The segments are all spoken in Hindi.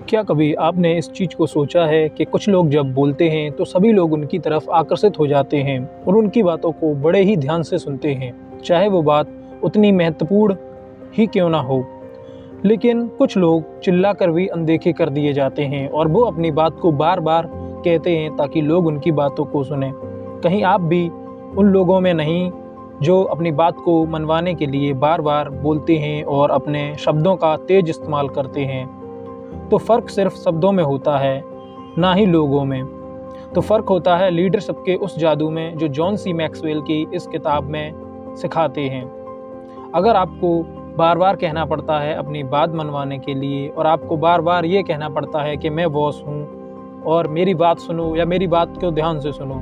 क्या कभी आपने इस चीज़ को सोचा है कि कुछ लोग जब बोलते हैं तो सभी लोग उनकी तरफ आकर्षित हो जाते हैं और उनकी बातों को बड़े ही ध्यान से सुनते हैं, चाहे वो बात उतनी महत्वपूर्ण ही क्यों ना हो। लेकिन कुछ लोग चिल्लाकर भी अनदेखे कर दिए जाते हैं और वो अपनी बात को बार बार कहते हैं ताकि लोग उनकी बातों को सुनें। कहीं आप भी उन लोगों में नहीं जो अपनी बात को मनवाने के लिए बार बार बोलते हैं और अपने शब्दों का तेज इस्तेमाल करते हैं। तो फ़र्क सिर्फ शब्दों में होता है, ना ही लोगों में। तो फ़र्क होता है लीडरशिप के उस जादू में जो जॉन सी मैक्सवेल की इस किताब में सिखाते हैं। अगर आपको बार बार कहना पड़ता है अपनी बात मनवाने के लिए और आपको बार बार ये कहना पड़ता है कि मैं बॉस हूँ और मेरी बात सुनो या मेरी बात को ध्यान से सुनो,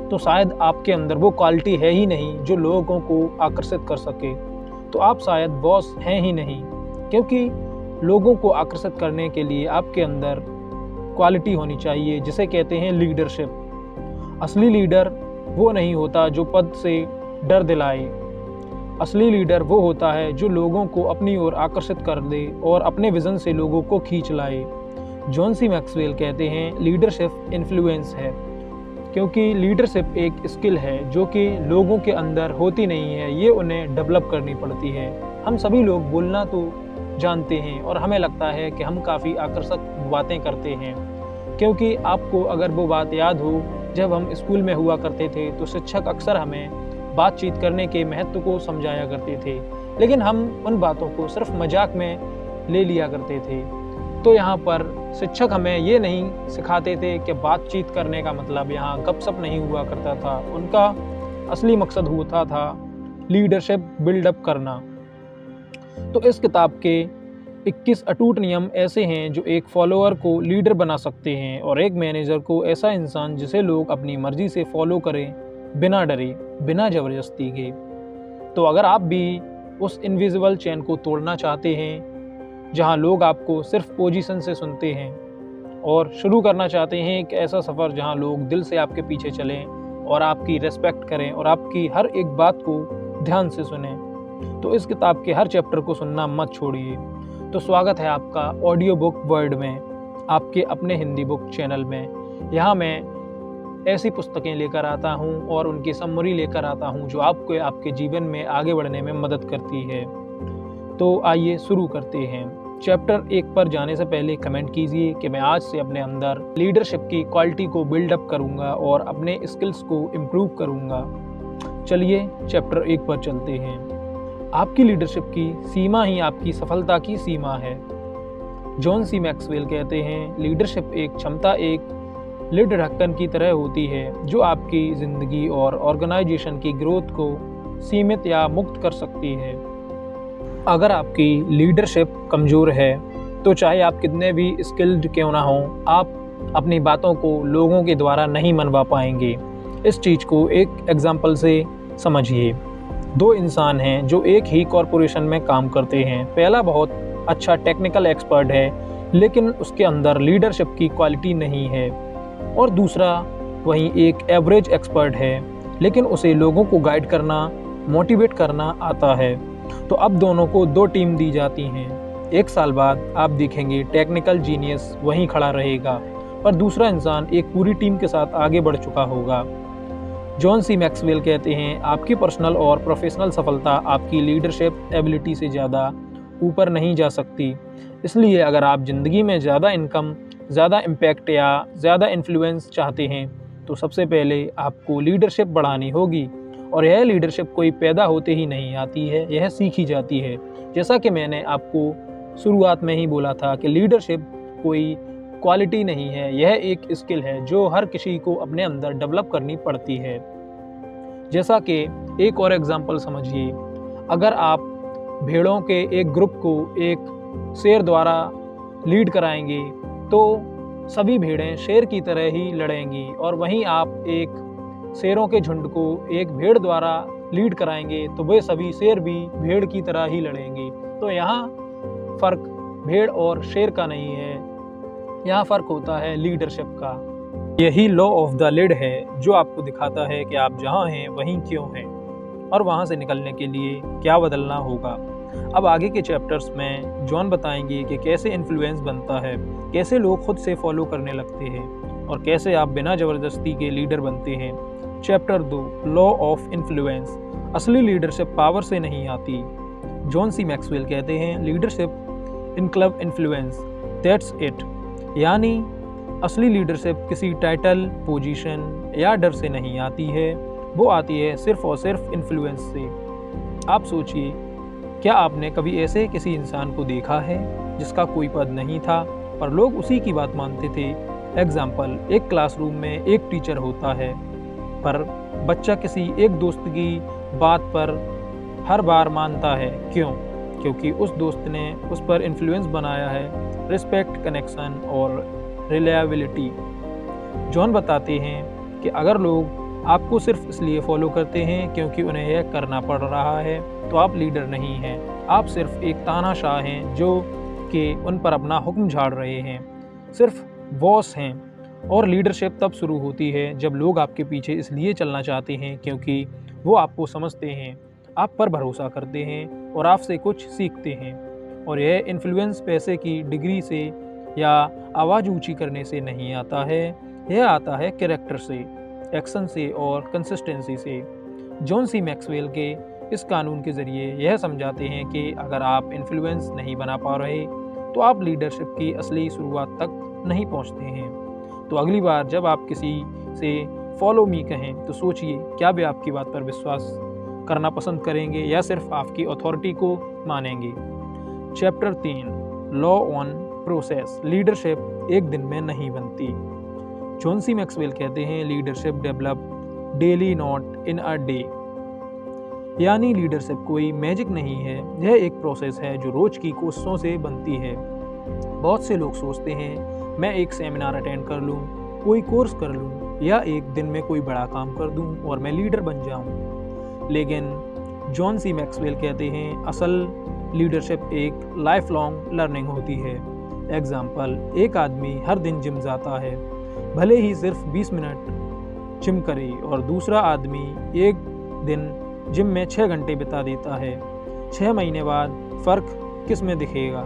तो शायद आपके अंदर वो क्वालिटी है ही नहीं जो लोगों को आकर्षित कर सके। तो आप शायद बॉस हैं ही नहीं, क्योंकि लोगों को आकर्षित करने के लिए आपके अंदर क्वालिटी होनी चाहिए जिसे कहते हैं लीडरशिप। असली लीडर वो नहीं होता जो पद से डर दिलाए। असली लीडर वो होता है जो लोगों को अपनी ओर आकर्षित कर दे और अपने विजन से लोगों को खींच लाए। जॉन सी मैक्सवेल कहते हैं लीडरशिप इन्फ्लुएंस है, क्योंकि लीडरशिप एक स्किल है जो कि लोगों के अंदर होती नहीं है, ये उन्हें डेवलप करनी पड़ती है। हम सभी लोग बोलना तो जानते हैं और हमें लगता है कि हम काफ़ी आकर्षक बातें करते हैं, क्योंकि आपको अगर वो बात याद हो, जब हम स्कूल में हुआ करते थे तो शिक्षक अक्सर हमें बातचीत करने के महत्व को समझाया करते थे, लेकिन हम उन बातों को सिर्फ मजाक में ले लिया करते थे। तो यहाँ पर शिक्षक हमें ये नहीं सिखाते थे कि बातचीत करने का मतलब यहाँ गपशप नहीं हुआ करता था। उनका असली मकसद होता था लीडरशिप बिल्डअप करना। तो इस किताब के 21 अटूट नियम ऐसे हैं जो एक फॉलोअर को लीडर बना सकते हैं और एक मैनेजर को ऐसा इंसान जिसे लोग अपनी मर्जी से फॉलो करें, बिना डरे, बिना ज़बरदस्ती के। तो अगर आप भी उस इनविजिबल चेन को तोड़ना चाहते हैं जहां लोग आपको सिर्फ पोजीशन से सुनते हैं और शुरू करना चाहते हैं एक ऐसा सफ़र जहां लोग दिल से आपके पीछे चलें और आपकी रेस्पेक्ट करें और आपकी हर एक बात को ध्यान से सुनें, तो इस किताब के हर चैप्टर को सुनना मत छोड़िए। तो स्वागत है आपका ऑडियो बुक वर्ल्ड में, आपके अपने हिंदी बुक चैनल में। यहाँ मैं ऐसी पुस्तकें लेकर आता हूँ और उनकी समरी लेकर आता हूँ जो आपको आपके जीवन में आगे बढ़ने में मदद करती है। तो आइए शुरू करते हैं। चैप्टर 1 पर जाने से पहले कमेंट कीजिए कि मैं आज से अपने अंदर लीडरशिप की क्वालिटी को बिल्डअप करूँगा और अपने स्किल्स को इम्प्रूव करूँगा। चलिए चैप्टर 1 पर चलते हैं। आपकी लीडरशिप की सीमा ही आपकी सफलता की सीमा है। जॉन सी मैक्सवेल कहते हैं लीडरशिप एक क्षमता एक लिड ढक्कन की तरह होती है जो आपकी ज़िंदगी और ऑर्गेनाइजेशन की ग्रोथ को सीमित या मुक्त कर सकती है। अगर आपकी लीडरशिप कमज़ोर है तो चाहे आप कितने भी स्किल्ड क्यों ना हों, आप अपनी बातों को लोगों के द्वारा नहीं मनवा पाएंगे। इस चीज़ को एक एग्जाम्पल से समझिए। 2 इंसान हैं जो एक ही कॉरपोरेशन में काम करते हैं। पहला बहुत अच्छा टेक्निकल एक्सपर्ट है लेकिन उसके अंदर लीडरशिप की क्वालिटी नहीं है, और दूसरा वहीं एक एवरेज एक्सपर्ट है लेकिन उसे लोगों को गाइड करना, मोटिवेट करना आता है। तो अब दोनों को 2 टीम दी जाती हैं। 1 साल बाद आप देखेंगे टेक्निकल जीनियस वहीं खड़ा रहेगा पर दूसरा इंसान एक पूरी टीम के साथ आगे बढ़ चुका होगा। जॉन सी मैक्सवेल कहते हैं आपकी पर्सनल और प्रोफेशनल सफलता आपकी लीडरशिप एबिलिटी से ज़्यादा ऊपर नहीं जा सकती। इसलिए अगर आप ज़िंदगी में ज़्यादा इनकम, ज़्यादा इम्पैक्ट या ज़्यादा इन्फ्लुएंस चाहते हैं तो सबसे पहले आपको लीडरशिप बढ़ानी होगी। और यह लीडरशिप कोई पैदा होते ही नहीं आती है, यह सीखी जाती है। जैसा कि मैंने आपको शुरुआत में ही बोला था कि लीडरशिप कोई क्वालिटी नहीं है, यह एक स्किल है जो हर किसी को अपने अंदर डेवलप करनी पड़ती है। जैसा कि एक और एग्जांपल समझिए, अगर आप भेड़ों के एक ग्रुप को एक शेर द्वारा लीड कराएंगे तो सभी भेड़ें शेर की तरह ही लड़ेंगी, और वहीं आप एक शेरों के झुंड को एक भेड़ द्वारा लीड कराएंगे तो वे सभी शेर भी भेड़ की तरह ही लड़ेंगे। तो यहाँ फ़र्क भेड़ और शेर का नहीं है, यहाँ फ़र्क होता है लीडरशिप का। यही लॉ ऑफ द लीड है जो आपको दिखाता है कि आप जहाँ हैं वहीं क्यों हैं और वहाँ से निकलने के लिए क्या बदलना होगा। अब आगे के चैप्टर्स में जॉन बताएंगे कि कैसे इन्फ्लुएंस बनता है, कैसे लोग खुद से फॉलो करने लगते हैं और कैसे आप बिना ज़बरदस्ती के लीडर बनते हैं। Chapter 2, law of influence. असली लीडरशिप पावर से नहीं आती। जॉन सी मैक्सवेल कहते हैं, leadership in club influence, that's it. यानी असली लीडरशिप किसी टाइटल, पोजीशन या डर से नहीं आती है, वो आती है सिर्फ और सिर्फ इन्फ्लुएंस से। आप सोचिए, क्या आपने कभी ऐसे किसी इंसान को देखा है जिसका कोई पद नहीं था पर लोग उसी की बात मानते थे? एग्जाम्पल, एक क्लासरूम में एक टीचर होता है पर बच्चा किसी एक दोस्त की बात पर हर बार मानता है। क्यों? क्योंकि उस दोस्त ने उस पर इन्फ्लुएंस बनाया है, रिस्पेक्ट, कनेक्शन और रिलायबिलिटी। जॉन बताते हैं कि अगर लोग आपको सिर्फ इसलिए फॉलो करते हैं क्योंकि उन्हें यह करना पड़ रहा है, तो आप लीडर नहीं हैं, आप सिर्फ एक तानाशाह हैं जो कि उन पर अपना हुक्म झाड़ रहे हैं, सिर्फ बॉस हैं। और लीडरशिप तब शुरू होती है जब लोग आपके पीछे इसलिए चलना चाहते हैं क्योंकि वो आपको समझते हैं, आप पर भरोसा करते हैं और आपसे कुछ सीखते हैं। और यह इन्फ्लुएंस पैसे की डिग्री से या आवाज़ ऊंची करने से नहीं आता है, यह आता है कैरेक्टर से, एक्शन से और कंसिस्टेंसी से। जॉन सी मैक्सवेल के इस कानून के ज़रिए यह समझाते हैं कि अगर आप इन्फ्लुएंस नहीं बना पा रहे तो आप लीडरशिप की असली शुरुआत तक नहीं पहुंचते हैं। तो अगली बार जब आप किसी से फॉलो मी कहें तो सोचिए, क्या वे आपकी बात पर विश्वास करना पसंद करेंगे या सिर्फ आपकी अथॉरिटी को मानेंगे। Chapter 3, law on process. Leadership एक दिन में नहीं बनती। जॉन सी मैक्सवेल कहते हैं, leadership develop daily, not in a day. यानी लीडरशिप कोई मैजिक नहीं है, यह एक प्रोसेस है जो रोज की कोशिशों से बनती है। बहुत से लोग सोचते हैं, मैं एक सेमिनार अटेंड कर लूँ, कोई कोर्स कर लूँ या एक दिन में कोई बड़ा काम कर दूँ और मैं लीडर बन जाऊँ। लेकिन जॉन सी मैक्सवेल कहते हैं, असल लीडरशिप एक लाइफ लॉन्ग लर्निंग होती है। एग्जाम्पल, एक आदमी हर दिन जिम जाता है, भले ही सिर्फ 20 मिनट जिम करे, और दूसरा आदमी एक दिन जिम में 6 घंटे बिता देता है। 6 महीने बाद फ़र्क किस में दिखेगा?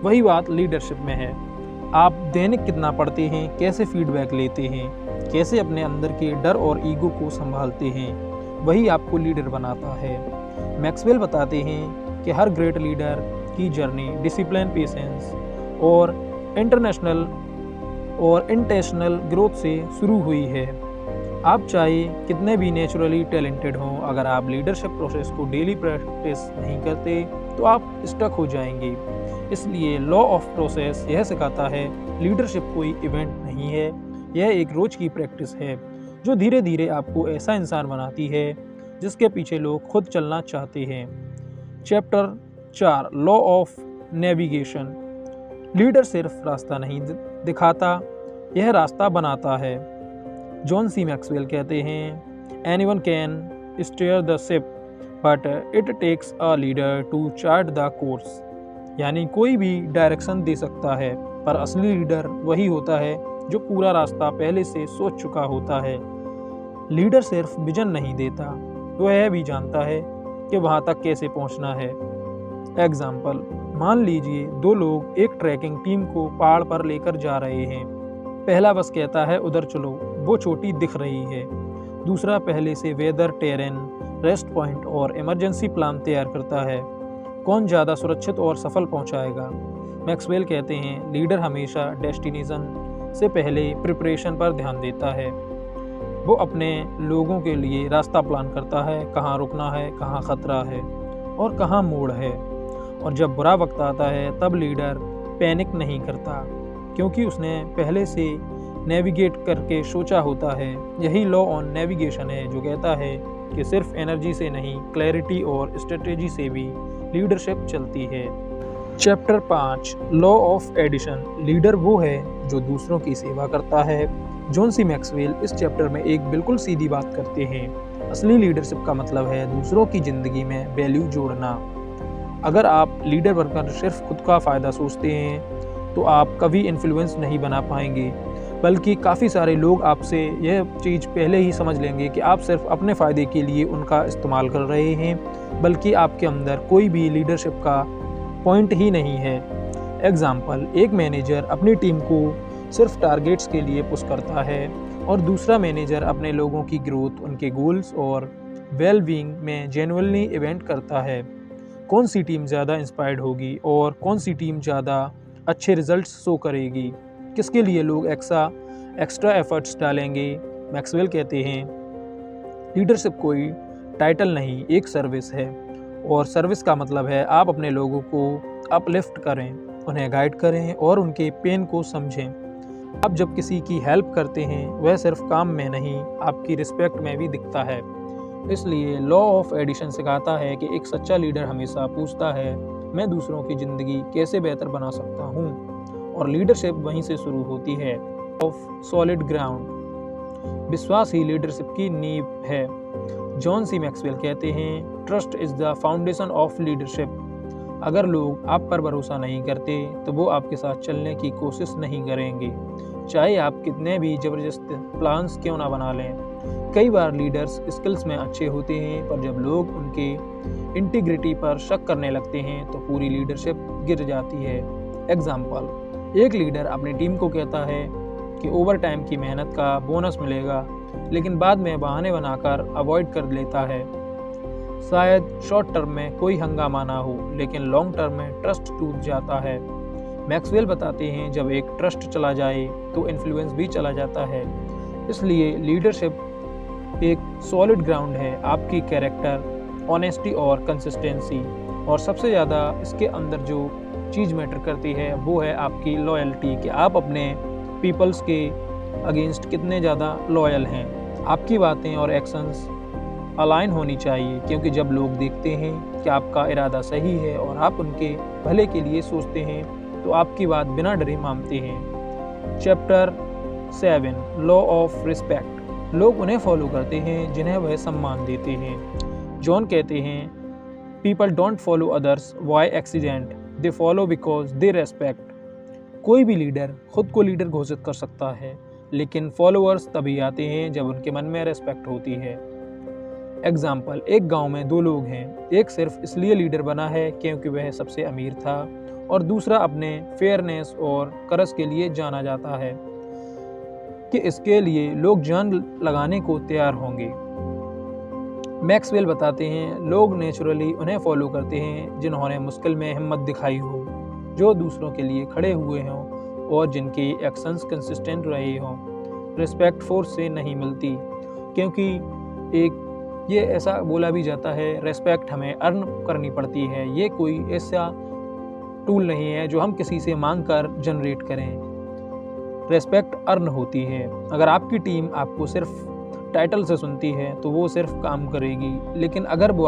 वही बात लीडरशिप में है। आप दैनिक कितना पढ़ते हैं, कैसे फीडबैक लेते हैं, कैसे अपने अंदर के डर और ईगो को संभालते हैं, वही आपको लीडर बनाता है। मैक्सवेल बताते हैं कि हर ग्रेट लीडर की जर्नी डिसिप्लिन, पेशेंस और इंटेंशनल ग्रोथ से शुरू हुई है। आप चाहे कितने भी नेचुरली टैलेंटेड हों, अगर आप लीडरशिप प्रोसेस को डेली प्रैक्टिस नहीं करते तो आप स्टक हो जाएंगे। इसलिए लॉ ऑफ प्रोसेस यह सिखाता है, लीडरशिप कोई इवेंट नहीं है, यह एक रोज की प्रैक्टिस है जो धीरे धीरे आपको ऐसा इंसान बनाती है जिसके पीछे लोग खुद चलना चाहते हैं। Chapter 4, law of navigation. Leader सिर्फ रास्ता नहीं दिखाता, यह रास्ता बनाता है। जॉन सी मैक्सवेल कहते हैं, anyone can steer the ship but it takes a leader to chart the course. यानी कोई भी डायरेक्शन दे सकता है, पर असली लीडर वही होता है जो पूरा रास्ता पहले से सोच चुका होता है। लीडर सिर्फ विजन नहीं देता, वो यह भी जानता है कि वहाँ तक कैसे पहुँचना है। एग्जाम्पल, मान लीजिए 2 लोग एक ट्रैकिंग टीम को पहाड़ पर लेकर जा रहे हैं। पहला बस कहता है उधर चलो, वो चोटी दिख रही है। दूसरा पहले से वेदर, टेरेन, रेस्ट पॉइंट और इमरजेंसी प्लान तैयार करता है। कौन ज़्यादा सुरक्षित और सफल पहुंचाएगा? मैक्सवेल कहते हैं, लीडर हमेशा डेस्टिनेशन से पहले प्रिपरेशन पर ध्यान देता है। वो अपने लोगों के लिए रास्ता प्लान करता है, कहाँ रुकना है, कहाँ खतरा है और कहाँ मोड़ है। और जब बुरा वक्त आता है तब लीडर पैनिक नहीं करता, क्योंकि उसने पहले से नेविगेट करके सोचा होता है। यही लॉ ऑन नेविगेशन है जो कहता है कि सिर्फ एनर्जी से नहीं, क्लैरिटी और स्ट्रेटेजी से भी लीडरशिप चलती है। Chapter 5, law of addition. Leader वो है जो दूसरों की सेवा करता है। जॉन सी मैक्सवेल इस चैप्टर में एक बिल्कुल सीधी बात करते हैं, असली लीडरशिप का मतलब है दूसरों की ज़िंदगी में वैल्यू जोड़ना। अगर आप लीडर बनकर सिर्फ खुद का फ़ायदा सोचते हैं तो आप कभी इन्फ्लुएंस नहीं बना पाएंगे। बल्कि काफ़ी सारे लोग आपसे यह चीज़ पहले ही समझ लेंगे कि आप सिर्फ अपने फ़ायदे के लिए उनका इस्तेमाल कर रहे हैं, बल्कि आपके अंदर कोई भी लीडरशिप का पॉइंट ही नहीं है। एग्ज़ाम्पल, एक मैनेजर अपनी टीम को सिर्फ टारगेट्स के लिए पुश करता है और दूसरा मैनेजर अपने लोगों की ग्रोथ, उनके गोल्स और वेल बीइंग में जेन्युइनली इवेंट करता है। कौन सी टीम ज़्यादा इंस्पायर्ड होगी और कौन सी टीम ज़्यादा अच्छे रिजल्ट्स शो करेगी, किसके लिए लोग एक्स्ट्रा एफर्ट्स डालेंगे। मैक्सवेल कहते हैं, लीडरशिप कोई टाइटल नहीं, एक सर्विस है, और सर्विस का मतलब है आप अपने लोगों को अपलिफ्ट करें, उन्हें गाइड करें और उनके पेन को समझें। आप जब किसी की हेल्प करते हैं, वह सिर्फ काम में नहीं, आपकी रिस्पेक्ट में भी दिखता है। इसलिए लॉ ऑफ एडिशन सिखाता है कि एक सच्चा लीडर हमेशा पूछता है, मैं दूसरों की ज़िंदगी कैसे बेहतर बना सकता हूँ, और लीडरशिप वहीं से शुरू होती है। ऑफ सॉलिड ग्राउंड, विश्वास ही लीडरशिप की नींव है। जॉन सी मैक्सवेल कहते हैं, trust is the foundation of leadership. अगर लोग आप पर भरोसा नहीं करते तो वो आपके साथ चलने की कोशिश नहीं करेंगे, चाहे आप कितने भी ज़बरदस्त प्लान्स क्यों ना बना लें। कई बार लीडर्स स्किल्स में अच्छे होते हैं, पर जब लोग उनके इंटीग्रिटी पर शक करने लगते हैं तो पूरी लीडरशिप गिर जाती है। एग्जाम्पल, एक लीडर अपनी टीम को कहता है कि ओवर टाइम की मेहनत का बोनस मिलेगा, लेकिन बाद में बहाने बनाकर अवॉइड कर लेता है। शायद शॉर्ट टर्म में कोई हंगामा ना हो, लेकिन लॉन्ग टर्म में ट्रस्ट टूट जाता है। मैक्सवेल बताते हैं, जब एक ट्रस्ट चला जाए तो इन्फ्लुएंस भी चला जाता है। इसलिए लीडरशिप एक सॉलिड ग्राउंड है, आपकी कैरेक्टर, ऑनेस्टी और कंसिस्टेंसी, और सबसे ज़्यादा इसके अंदर जो चीज़ मैटर करती है वो है आपकी लॉयल्टी, कि आप अपने पीपल्स के अगेंस्ट कितने ज़्यादा लॉयल हैं। आपकी बातें और एक्शंस अलाइन होनी चाहिए, क्योंकि जब लोग देखते हैं कि आपका इरादा सही है और आप उनके भले के लिए सोचते हैं तो आपकी बात बिना डरे मानते हैं। Chapter 7, law of respect. लोग उन्हें फॉलो करते हैं जिन्हें वह सम्मान देते हैं। जॉन कहते हैं, people don't follow others by accident, they follow because they respect. कोई भी लीडर खुद को लीडर घोषित कर सकता है, लेकिन फॉलोअर्स तभी आते हैं जब उनके मन में रेस्पेक्ट होती है। एग्जाम्पल, एक गांव में 2 लोग हैं, एक सिर्फ इसलिए लीडर बना है क्योंकि वह सबसे अमीर था, और दूसरा अपने फेयरनेस और करस के लिए जाना जाता है कि इसके लिए लोग जान लगाने को तैयार होंगे। मैक्सवेल बताते हैं, लोग नेचुरली उन्हें फॉलो करते हैं जिन्होंने मुश्किल में हिम्मत दिखाई हो, जो दूसरों के लिए खड़े हुए हों और जिनके एक्शंस कंसिस्टेंट रहे हों। रिस्पेक्ट फोर्स से नहीं मिलती, क्योंकि ये ऐसा बोला भी जाता है, रेस्पेक्ट हमें अर्न करनी पड़ती है। ये कोई ऐसा टूल नहीं है जो हम किसी से मांग कर जनरेट करें। रेस्पेक्ट अर्न होती है। अगर आपकी टीम आपको सिर्फ टाइटल से सुनती है तो वो सिर्फ काम करेगी, लेकिन अगर वो